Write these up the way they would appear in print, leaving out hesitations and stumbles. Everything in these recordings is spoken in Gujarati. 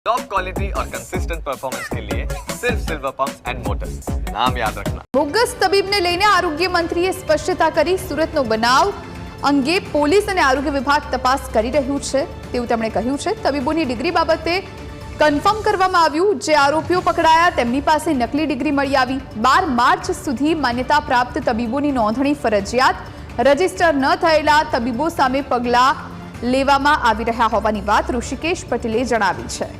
टॉप क्वालिटी और कंसिस्टेंट परफॉर्मेंस के लिए सिर्फ सिल्वर पंप्स एंड मोटर्स, नाम याद रखना। બોગસ તબીબને લઈને આરોગ્ય મંત્રીએ સ્પષ્ટતા કરી। સુરતનો બનાવ અંગે પોલીસ અને આરોગ્ય વિભાગ તપાસ કરી રહ્યું છે તેવું તેમણે કહ્યું છે। તબીબોની ડિગ્રી બાબતે કન્ફર્મ કરવામાં આવ્યું। જે આરોપીઓ પકડાયા તેમની પાસે નકલી ડિગ્રી મળી આવી। 12 માર્ચ સુધી માન્યતા પ્રાપ્ત તબીબોની નોંધણી ફરજિયાત। રજીસ્ટર ન થયેલા તબીબો સામે પગલાં લેવામાં આવી રહ્યા હોવાની વાત ઋષિકેશ પટેલે જણાવી છે।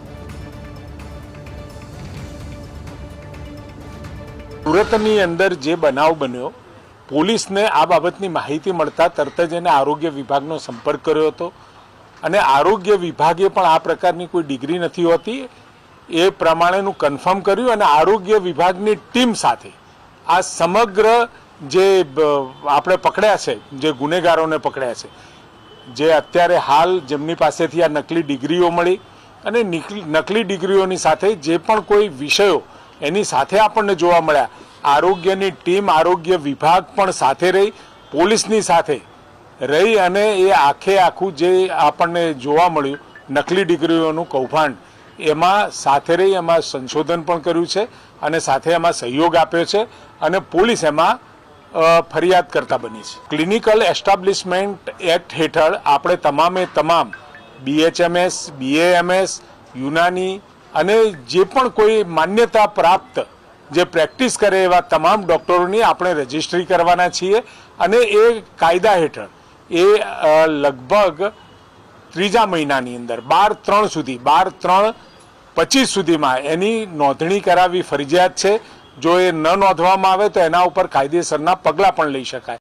સુરતની અંદર જે બનાવ બન્યો, પોલીસને આ બાબતની માહિતી મળતા તરત જ એને આરોગ્ય વિભાગનો સંપર્ક કર્યો હતો અને આરોગ્ય વિભાગે પણ આ પ્રકારની કોઈ ડિગ્રી નથી હોતી એ પ્રમાણેનું કન્ફર્મ કર્યું અને આરોગ્ય વિભાગની ટીમ સાથે આ સમગ્ર જે આપણે પકડ્યા છે, જે ગુનેગારોને પકડ્યા છે, જે અત્યારે હાલ જેમની પાસેથી આ નકલી ડિગ્રીઓ મળી અને નકલી ડિગ્રીઓની સાથે જે પણ કોઈ વિષયો એની સાથે આપણને જોવા મળ્યા, આરોગ્યની ટીમ, આરોગ્ય વિભાગ પણ સાથે રહી, પોલીસની સાથે રહી અને એ આખું જે આપણને જોવા મળ્યું નકલી ડિગ્રીઓનું કૌભાંડ, એમાં સાથે રહી એમાં સંશોધન પણ કર્યું છે અને સાથે એમાં સહયોગ આપ્યો છે અને પોલીસ એમાં ફરિયાદ કરતા બની છે। ક્લિનિકલ એસ્ટાબ્લિશમેન્ટ એક્ટ હેઠળ આપણે તમામે તમામ BHMS, BAMS, યુનાની અને જે પણ કોઈ માન્યતા પ્રાપ્ત જે પ્રેક્ટિસ કરે એવા તમામ ડૉક્ટરોની આપણે રજિસ્ટ્રી કરવાના છીએ અને એ કાયદા હેઠળ એ લગભગ ત્રીજા મહિનાની અંદર 12/3 સુધી 12/3/25 સુધીમાં એની નોંધણી કરાવવી ફરજિયાત છે। જો એ ન નોંધવામાં આવે તો એના ઉપર કાયદેસરના પગલાં પણ લઈ શકાય।